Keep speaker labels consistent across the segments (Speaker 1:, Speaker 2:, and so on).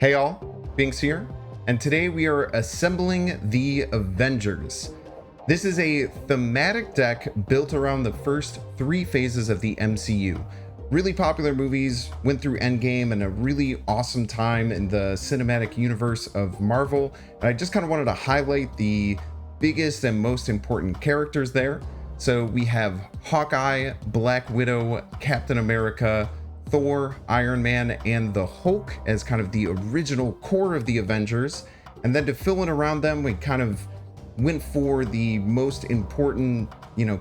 Speaker 1: Hey all, Binks here, and today we are assembling the Avengers. This is a thematic deck built around the first three phases of the MCU. Really popular movies, went through Endgame and a really awesome time in the cinematic universe of Marvel. And I just kind of wanted to highlight the biggest and most important characters there. So we have Hawkeye, Black Widow, Captain America, Thor, Iron Man, and the Hulk as kind of the original core of the Avengers. And then to fill in around them, we kind of went for the most important,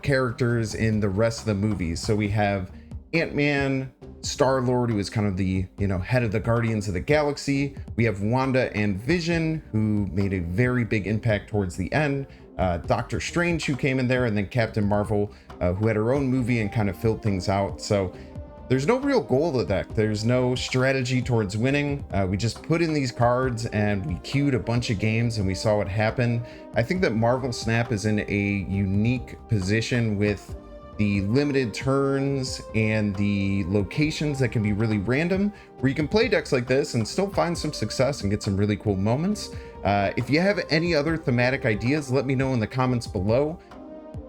Speaker 1: characters in the rest of the movies. So we have Ant-Man, Star-Lord, who is kind of the, head of the Guardians of the Galaxy. We have Wanda and Vision, who made a very big impact towards the end. Doctor Strange, who came in there, and then Captain Marvel, who had her own movie and kind of filled things out. So there's no real goal of the deck. There's no strategy towards winning. We just put in these cards and we queued a bunch of games and we saw what happened. I think that Marvel Snap is in a unique position with the limited turns and the locations that can be really random, where you can play decks like this and still find some success and get some really cool moments. If you have any other thematic ideas, let me know in the comments below.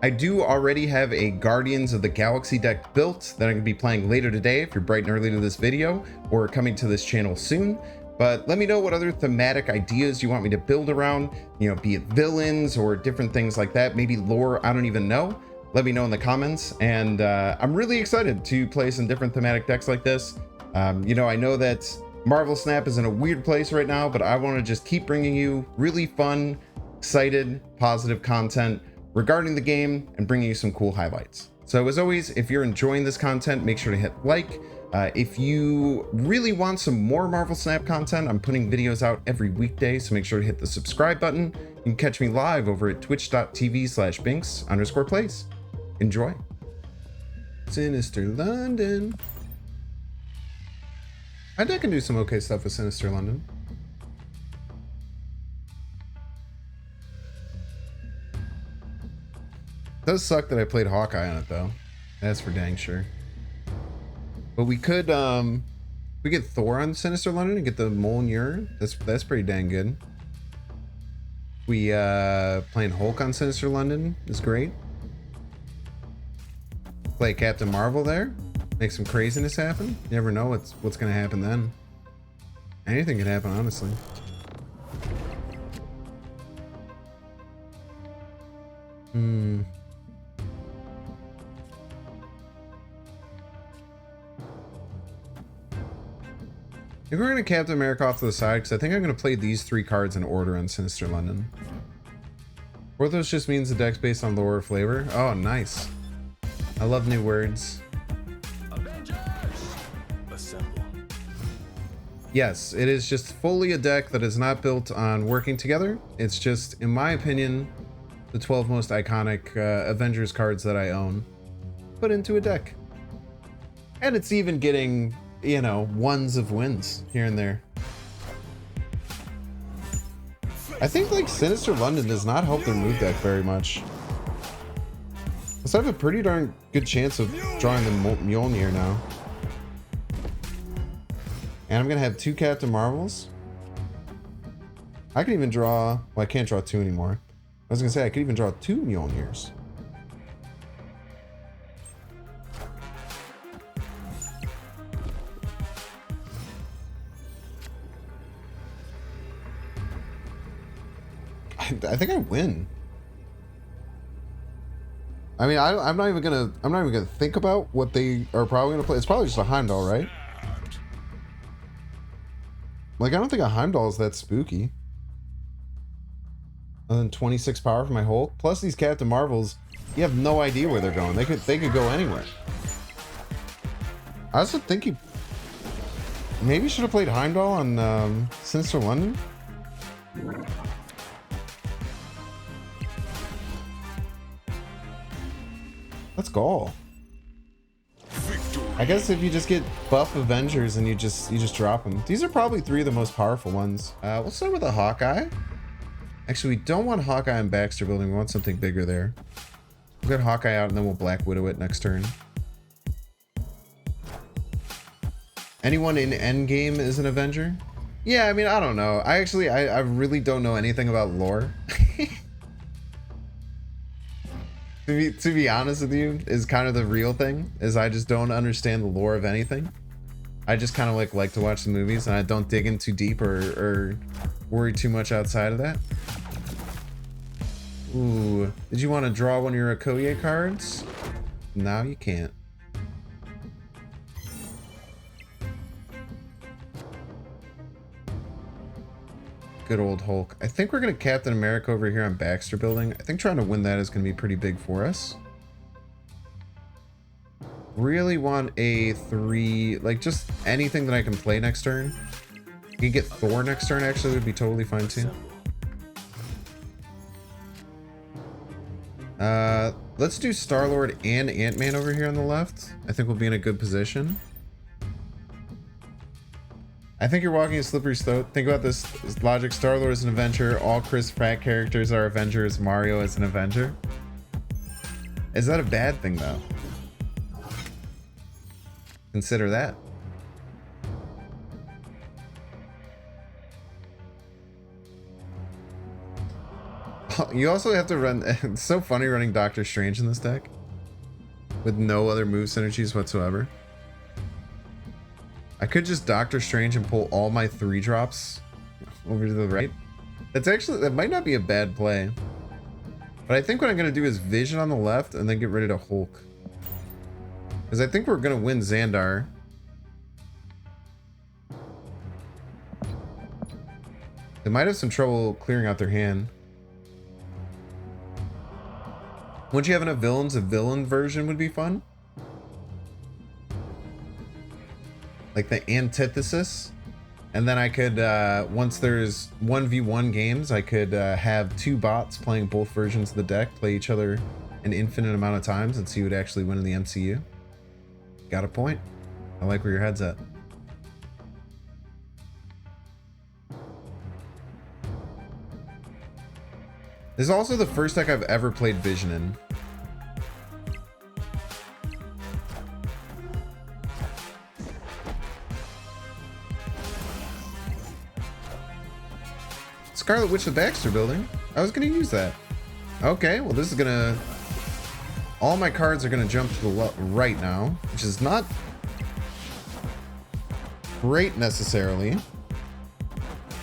Speaker 1: I do already have a Guardians of the Galaxy deck built that I'm going to be playing later today if you're bright and early to this video or coming to this channel soon. But let me know what other thematic ideas you want me to build around, be it villains or different things like that, maybe lore, I don't even know. Let me know in the comments. And I'm really excited to play some different thematic decks like this. I know that Marvel Snap is in a weird place right now, but I want to just keep bringing you really fun, excited, positive content regarding the game and bringing you some cool highlights. So as always, if you're enjoying this content, make sure to hit like. If you really want some more Marvel Snap content, I'm putting videos out every weekday, so make sure to hit the subscribe button. You can catch me live over at twitch.tv/binks_plays. Enjoy. Sinister London. I think I can do some okay stuff with Sinister London. It does suck that I played Hawkeye on it though. That's for dang sure. But we could we get Thor on Sinister London and get the Mjolnir. That's pretty dang good. We playing Hulk on Sinister London is great. Play Captain Marvel there. Make some craziness happen. You never know what's gonna happen then. Anything could happen, honestly. If we're gonna Captain America off to the side, because I think I'm gonna play these three cards in order on Sinister London. Orthos just means the deck's based on lore or flavor. Oh, nice. I love new words.
Speaker 2: Avengers! Assemble.
Speaker 1: Yes, it is just fully a deck that is not built on working together. It's just, in my opinion, the 12 most iconic Avengers cards that I own put into a deck. And it's even getting, ones of wins here and there. I think Sinister London does not help their move deck very much. So I have a pretty darn good chance of drawing the Mjolnir now. And I'm gonna have two Captain Marvels. I can even draw, well, I can't draw two anymore. I was gonna say I could even draw two Mjolnirs. I think I win. I mean, I'm not even gonna think about what they are probably gonna play. It's probably just a Heimdall, right? I don't think a Heimdall is that spooky. And then 26 power for my Hulk. Plus these Captain Marvels, you have no idea where they're going. They could go anywhere. I also think he maybe should have played Heimdall on Sinister London. Let's go. I guess if you just get buff Avengers and you just drop them. These are probably three of the most powerful ones. We'll start with a Hawkeye. Actually, we don't want Hawkeye and Baxter building. We want something bigger there. We'll get Hawkeye out and then we'll Black Widow it next turn. Anyone in Endgame is an Avenger? Yeah, I mean, I don't know. I really don't know anything about lore. To be honest with you, is kind of the real thing, is I just don't understand the lore of anything. I just kind of like to watch the movies, and I don't dig in too deep or worry too much outside of that. Ooh, did you want to draw one of your Okoye cards? No, you can't. Good old Hulk. I think we're gonna Captain America over here on Baxter Building. I think trying to win that is gonna be pretty big for us. Really want a 3, like just anything that I can play next turn. You can get Thor next turn, actually would be totally fine too. Let's do Star-Lord and Ant-Man over here on the left. I think we'll be in a good position. I think you're walking a slippery slope. Think about this logic. Star-Lord is an Avenger. All Chris Pratt characters are Avengers. Mario is an Avenger. Is that a bad thing, though? Consider that. You also have to run... It's so funny running Doctor Strange in this deck. With no other move synergies whatsoever. I could just Doctor Strange and pull all my 3-drops over to the right. That might not be a bad play. But I think what I'm going to do is Vision on the left and then get rid of Hulk. Because I think we're going to win Xandar. They might have some trouble clearing out their hand. Once you have enough villains, a villain version would be fun. Like the antithesis. And then I could, once there's 1v1 games, I could have 2 bots playing both versions of the deck, play each other an infinite amount of times and see who would actually win in the MCU. Got a point. I like where your head's at. This is also the first deck I've ever played Vision in. Scarlet Witch of Baxter Building. I was gonna use that. Okay, well this is gonna... All my cards are gonna jump to the right now, which is not great necessarily.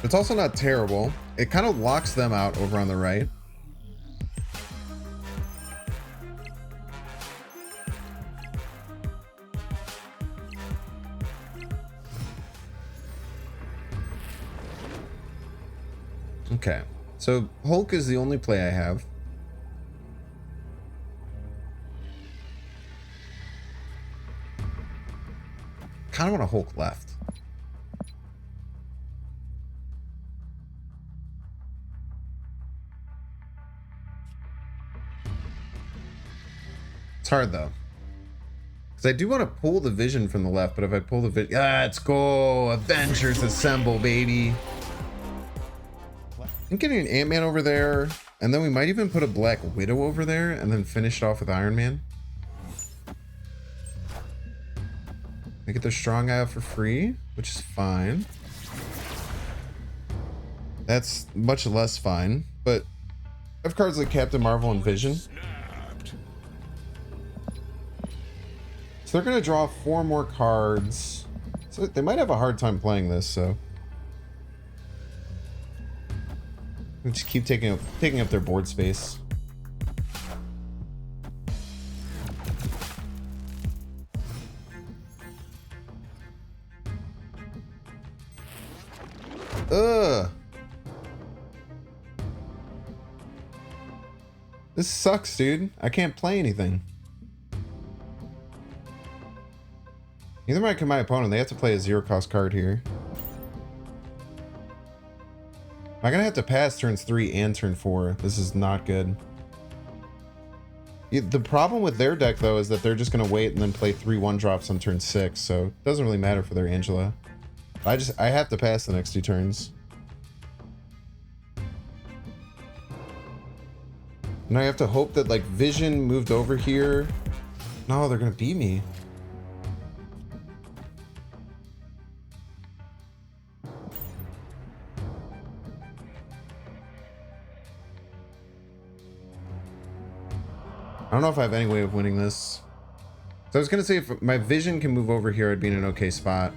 Speaker 1: It's also not terrible. It kind of locks them out over on the right. Okay, so Hulk is the only play I have. Kind of want a Hulk left. It's hard though. Because I do want to pull the Vision from the left, but if I pull the Vision... let's go! Avengers assemble, baby! I'm getting an Ant-Man over there, and then we might even put a Black Widow over there, and then finish it off with Iron Man. They get their strong guy out for free, which is fine. That's much less fine, but I have cards like Captain Marvel and Vision. So they're gonna draw 4 more cards. So they might have a hard time playing this, so. We just keep taking up their board space. Ugh. This sucks, dude. I can't play anything. Neither might my opponent. They have to play a 0-cost card here. I'm gonna have to pass turns 3 and turn 4. This is not good. The problem with their deck, though, is that they're just gonna wait and then play 3 1-drops on turn 6, so it doesn't really matter for their Angela. I have to pass the next 2 turns. And I have to hope that, like, Vision moved over here. No, they're gonna beat me. I don't know if I have any way of winning this. So I was gonna say if my vision can move over here, I'd be in an okay spot.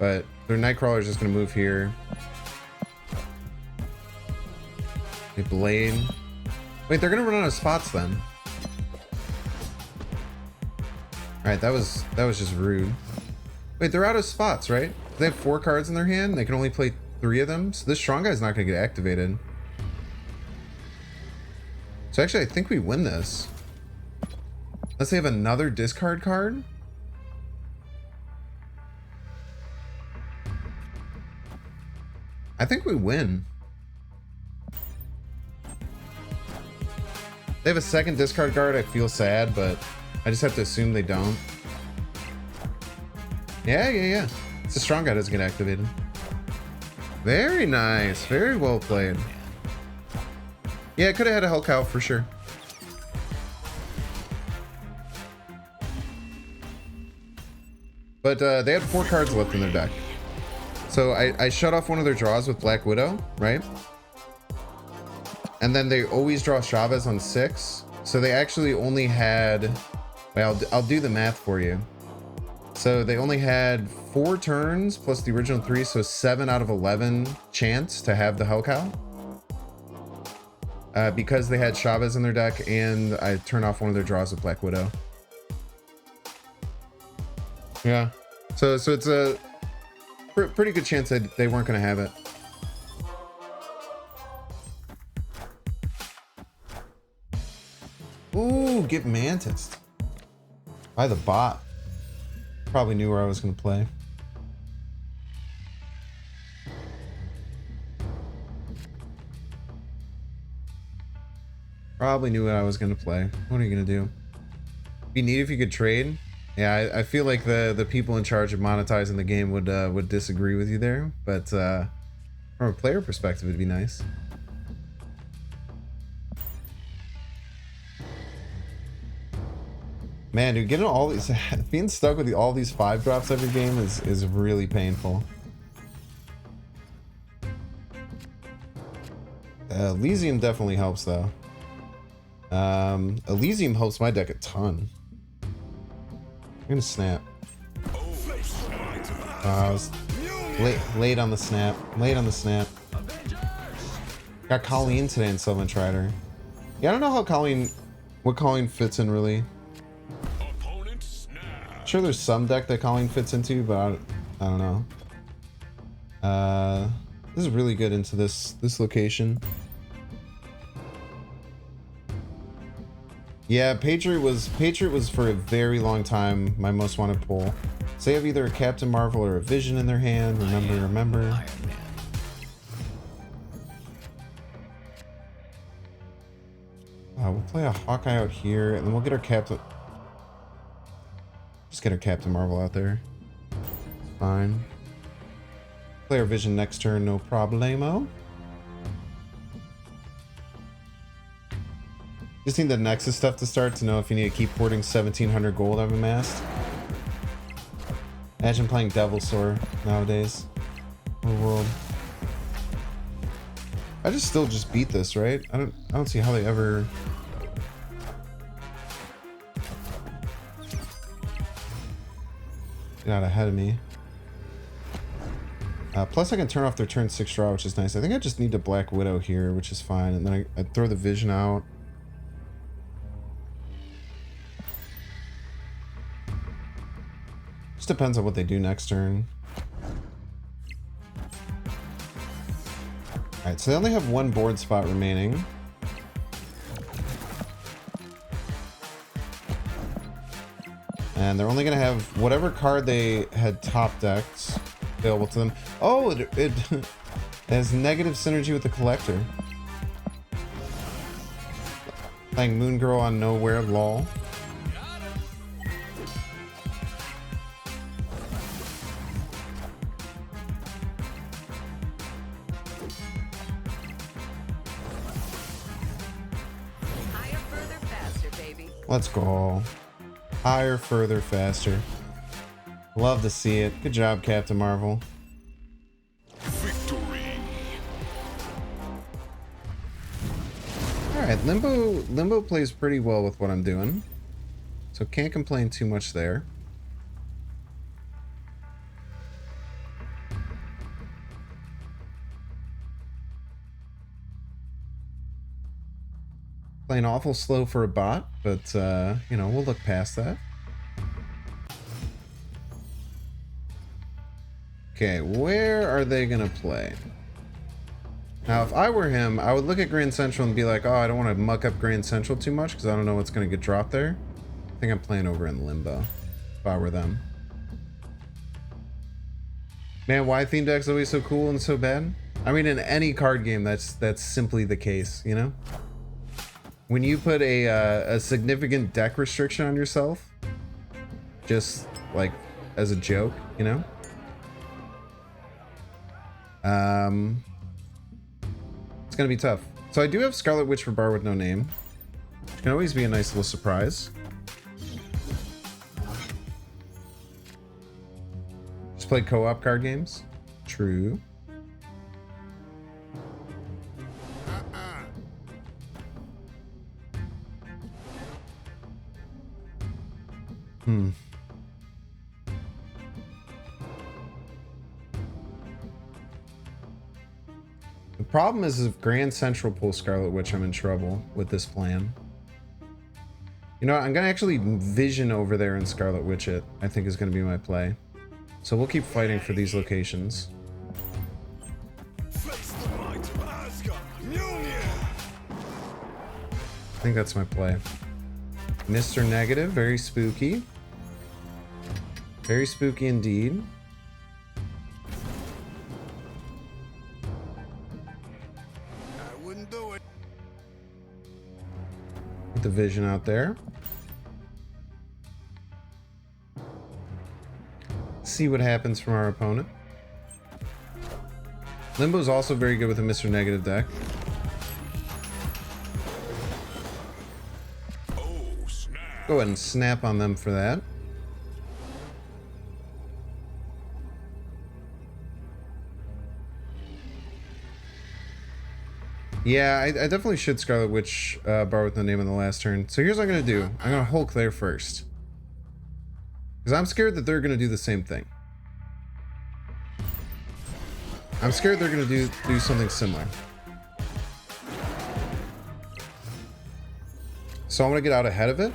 Speaker 1: But their Nightcrawler is just gonna move here. A blade. Wait, they're gonna run out of spots then. Alright, that was just rude. Wait, they're out of spots, right? They have 4 cards in their hand. They can only play 3 of them. So this strong guy's not gonna get activated. So actually, I think we win this. Unless they have another discard card. I think we win. They have a second discard card. I feel sad, but I just have to assume they don't. Yeah. It's a strong guy doesn't get activated. Very nice. Very well played. Yeah, I could have had a Hell Cow for sure. But they had 4 cards left in their deck. So I shut off one of their draws with Black Widow, right? And then they always draw Chavez on 6. So they actually only had... Well, I'll do the math for you. So they only had 4 turns plus the original 3, so 7 out of 11 chance to have the Hell Cow. Because they had Chavez in their deck, and I turned off one of their draws with Black Widow. Yeah. So it's a pretty good chance that they weren't going to have it. Ooh, get Mantis. By the bot. Probably knew where I was going to play. Probably knew what I was going to play. What are you going to do? Be neat if you could trade. Yeah, I feel like the people in charge of monetizing the game would disagree with you there, but from a player perspective, it'd be nice. Man, dude, getting all these, being stuck with all these 5 drops every game is really painful. Elysium definitely helps though. Elysium helps my deck a ton. I'm gonna snap. I was late on the snap. Late on the snap. Got Colleen today in Sylvan Trider. Yeah, I don't know how what Colleen fits in really. I'm sure there's some deck that Colleen fits into, but I don't know. This is really good into this location. Yeah, Patriot was for a very long time my most wanted pull. So they have either a Captain Marvel or a Vision in their hand. Remember. We'll play a Hawkeye out here, and then we'll get our Captain. Just get our Captain Marvel out there. Fine. Play our Vision next turn, no problemo. Just need the Nexus stuff to start to know if you need to keep porting 1700 gold I've amassed. Imagine playing Devilsaur nowadays. What a world. I still beat this, right? I don't see how they ever. Get out ahead of me. Plus I can turn off their turn 6 draw, which is nice. I think I just need a Black Widow here, which is fine. And then I throw the Vision out. Just depends on what they do next turn. Alright, so they only have 1 board spot remaining. And they're only going to have whatever card they had top decked available to them. Oh, it has negative synergy with the Collector. Playing Moon Girl on Nowhere, lol.
Speaker 3: Higher, further, faster, baby.
Speaker 1: Let's go. Higher, further, faster. Love to see it. Good job, Captain Marvel. Victory. All right, Limbo plays pretty well with what I'm doing, so can't complain too much there. Playing awful slow for a bot, but you know, we'll look past that. Okay, where are they gonna play? Now, if I were him, I would look at Grand Central and be like, oh, I don't want to muck up Grand Central too much because I don't know what's going to get dropped there. I think I'm playing over in Limbo, if I were them. Man, why theme deck's always so cool and so bad? I mean, in any card game, that's simply the case, you know? When you put a significant deck restriction on yourself, just like as a joke, you know? It's gonna be tough. So I do have Scarlet Witch for Bar with No Name, which can always be a nice little surprise. Just play co-op card games. True. The problem is if Grand Central pulls Scarlet Witch, I'm in trouble with this plan. You know what? I'm going to actually vision over there and Scarlet Witch it, I think is going to be my play. So we'll keep fighting for these locations. I think that's my play. Mr. Negative, very spooky. Very spooky indeed. The vision out there. See what happens from our opponent. Limbo's also very good with a Mr. Negative deck. Go ahead and snap on them for that. Yeah, I definitely should Scarlet Witch Bar with No Name on the last turn. So here's what I'm going to do. I'm going to Hulk there first. Because I'm scared that they're going to do the same thing. I'm scared they're going to do something similar. So I'm going to get out ahead of it.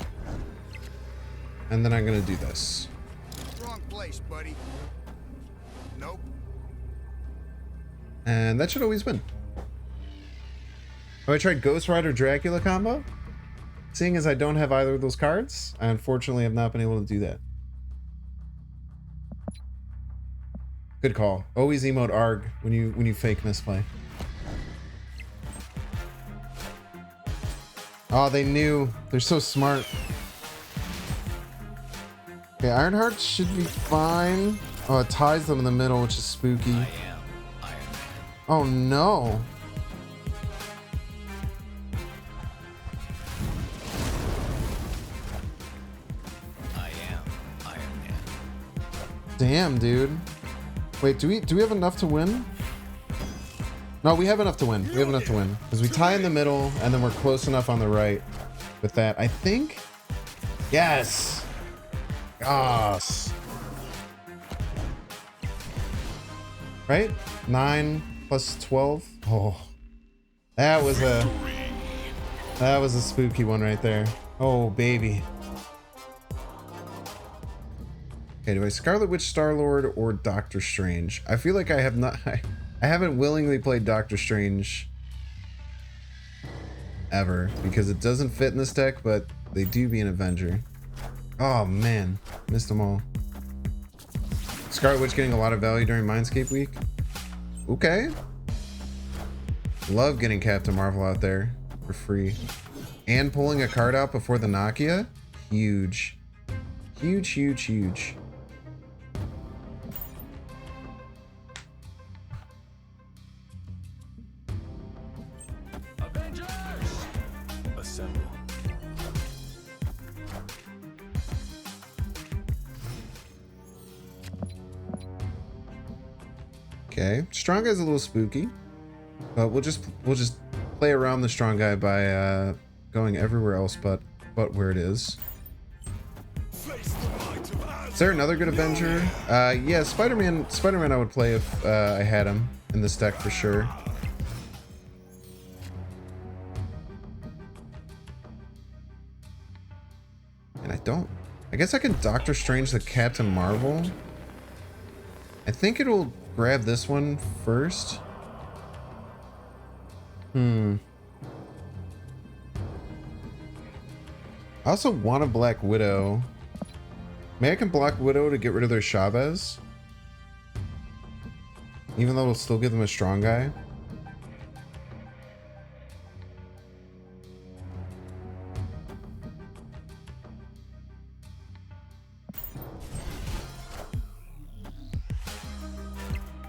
Speaker 1: And then I'm going to do this.
Speaker 4: Wrong place, buddy. Nope.
Speaker 1: And that should always win. Have I tried Ghost Rider Dracula combo? Seeing as I don't have either of those cards, I unfortunately have not been able to do that. Good call. Always emote ARG when you fake misplay. Oh, they knew. They're so smart. Okay, Ironheart should be fine. Oh, it ties them in the middle, which is spooky.
Speaker 2: I am Iron Man.
Speaker 1: Oh no. Damn, dude. Wait, do we have enough to win? No, we have enough to win. We have enough to win. Because we tie in the middle, and then we're close enough on the right with that. I think? Yes! Yes! Right? 9 plus 12? Oh. That was a spooky one right there. Oh, baby. Okay, do I Scarlet Witch Star-Lord or Doctor Strange? I feel like I have not... I haven't willingly played Doctor Strange ever because it doesn't fit in this deck, but they do be an Avenger. Oh, man. Missed them all. Scarlet Witch getting a lot of value during Mindscape Week. Okay. Love getting Captain Marvel out there for free. And pulling a card out before the Nokia. Huge. Huge, huge, huge.
Speaker 2: Avengers! Assemble.
Speaker 1: Okay, Strong Guy's a little spooky, but we'll just play around the strong guy by going everywhere else but where it is. Is there another good Avenger? Yeah, Spider-Man I would play if I had him in this deck for sure. And I guess I can Doctor Strange the Captain Marvel. I think it'll grab this one first. I also want a Black Widow. Maybe I can block Widow to get rid of their Chavez. Even though it'll still give them a strong guy.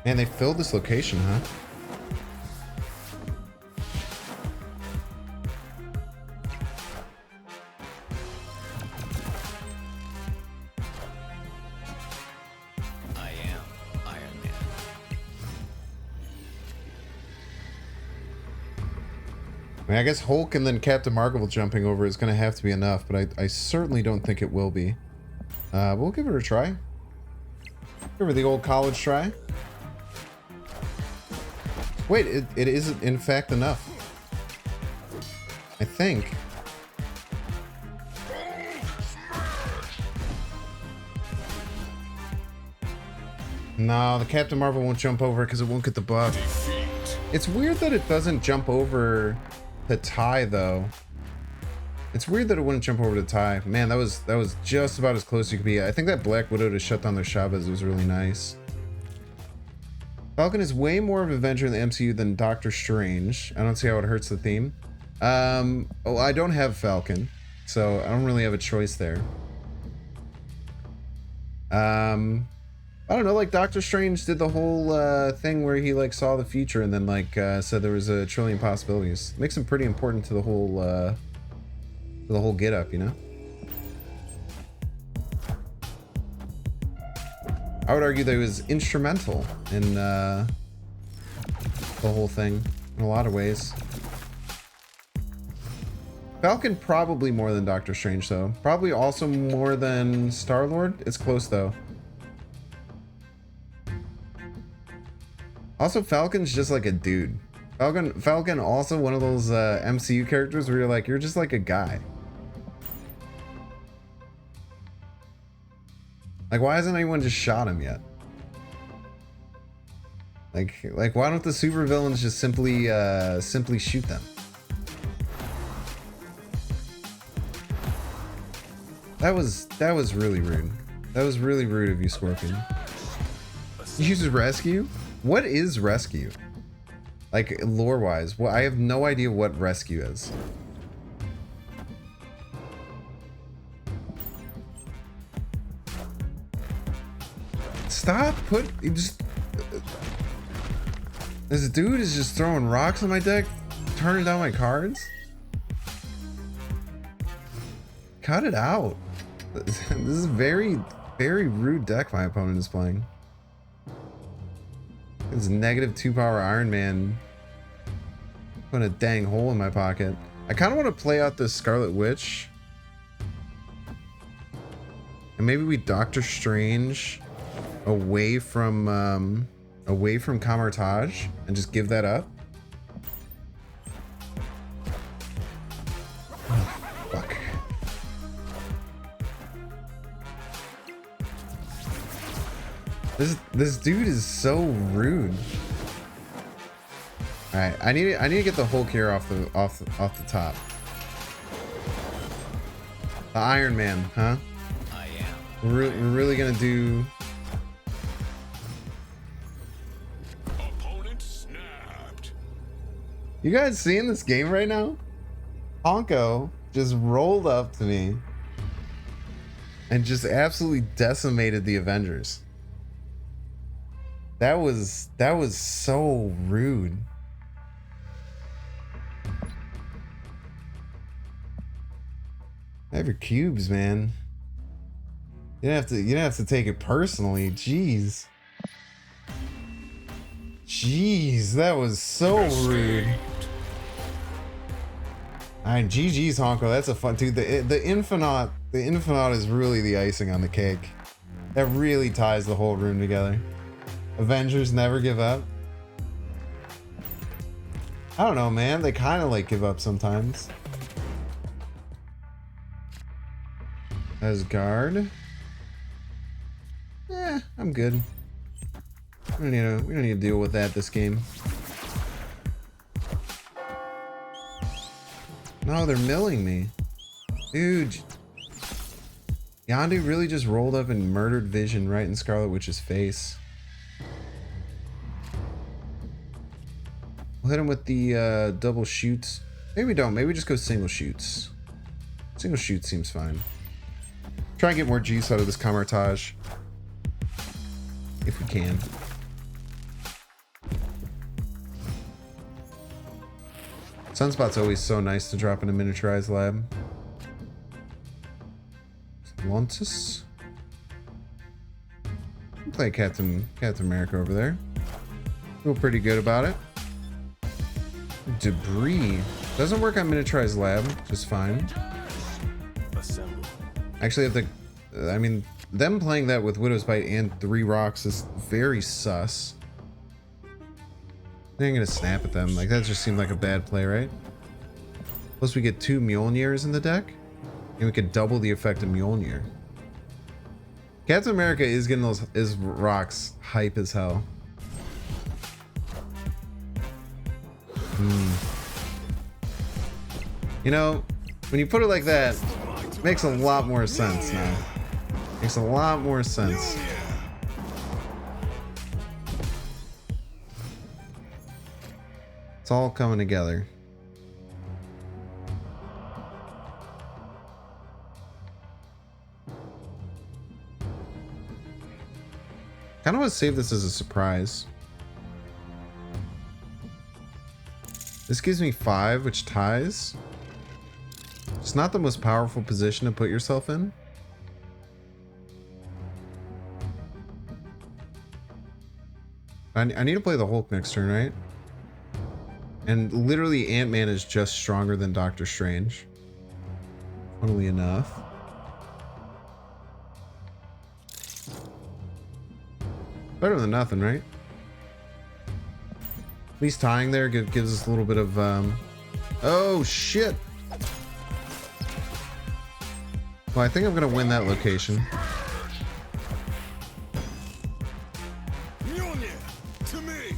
Speaker 1: Man, they filled this location, huh?
Speaker 2: I am Iron Man.
Speaker 1: I mean, I guess Hulk and then Captain Marvel jumping over is going to have to be enough, but I certainly don't think it will be. We'll give it a try. Give her the old college try. Wait, it is in fact enough. I think. No, the Captain Marvel won't jump over because it won't get the buff. It's weird that it doesn't jump over to tie though. It's weird that it wouldn't jump over to tie. Man, that was just about as close as you could be. I think that Black Widow to shut down their Chavez was really nice. Falcon is way more of an Avenger in the MCU than Doctor Strange. I don't see how it hurts the theme. Oh, I don't have Falcon, so I don't really have a choice there. I don't know, like Doctor Strange did the whole thing where he like saw the future and then like said there was a trillion possibilities. Makes him pretty important to the whole get up, you know? I would argue that he was instrumental in the whole thing in a lot of ways. Falcon probably more than Doctor Strange though. Probably also more than Star-Lord. It's close though. Also, Falcon's just like a dude. Falcon also one of those MCU characters where you're like, you're just like a guy. Like, why hasn't anyone just shot him yet? Like, why don't the supervillains just simply shoot them? That was really rude. That was really rude of you, Scorpion. He uses rescue? What is rescue? Like, lore-wise, well, I have no idea what rescue is. Stop! This dude is just throwing rocks on my deck, turning down my cards. Cut it out. This is very, very rude deck my opponent is playing. It's -2 power Iron Man. Putting a dang hole in my pocket. I kind of want to play out this Scarlet Witch. And maybe we Doctor Strange away from Camartage and just give that up. Oh, fuck. This dude is so rude. All right, I need to get the Hulk here off the top. The Iron Man, huh?
Speaker 2: I am.
Speaker 1: We're really gonna do.
Speaker 2: Opponent snapped.
Speaker 1: You guys seeing this game right now? Honko just rolled up to me and just absolutely decimated the Avengers. That was so rude. Have your cubes, man. You didn't have to take it personally. Jeez. Jeez, that was so rude. Alright, GG's Honko. That's a fun dude. The Infinite is really the icing on the cake. That really ties the whole room together. Avengers never give up. I don't know, man. They kind of like give up sometimes. Asgard. I'm good. We don't need to deal with that this game. No, they're milling me. Dude. Yondu really just rolled up and murdered Vision right in Scarlet Witch's face. We'll hit him with the double shoots. Maybe we don't. Maybe we just go single shoots. Single shoot seems fine. Try and get more juice out of this Camartage. If we can. Sunspot's always so nice to drop in a miniaturized lab. Lantis. Play Captain America over there. Feel pretty good about it. Debris. Doesn't work on miniaturized lab, just fine.
Speaker 2: Assemble.
Speaker 1: Actually, I mean, them playing that with Widow's Bite and 3 rocks is very sus. They ain't gonna snap at them. Like, that just seemed like a bad play, right? Plus, we get 2 Mjolnirs in the deck, and we could double the effect of Mjolnir. Captain America is getting his rocks hype as hell. You know, when you put it like that, it makes a lot more sense now. Makes a lot more sense. It's all coming together. Kind of want to save this as a surprise. This gives me 5, which ties. It's not the most powerful position to put yourself in. I need to play the Hulk next turn, right? And literally Ant-Man is just stronger than Doctor Strange. Funnily enough. Better than nothing, right? At least tying there gives us a little bit of oh shit. Well, I think I'm gonna win that location.
Speaker 4: Mjolnir to me.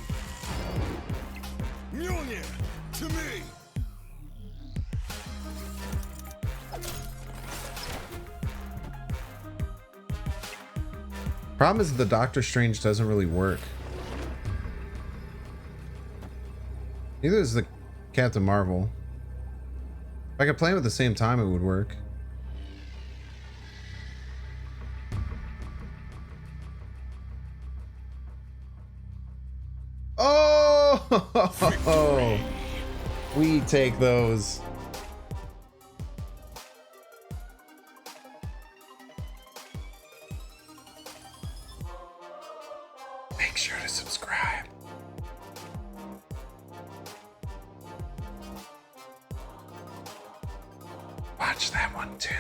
Speaker 4: Mjolnir to me.
Speaker 1: Problem is the Doctor Strange doesn't really work. Neither is the Captain Marvel. If I could play them at the same time, it would work. Oh! We take those. Make sure to subscribe. Watch that one too.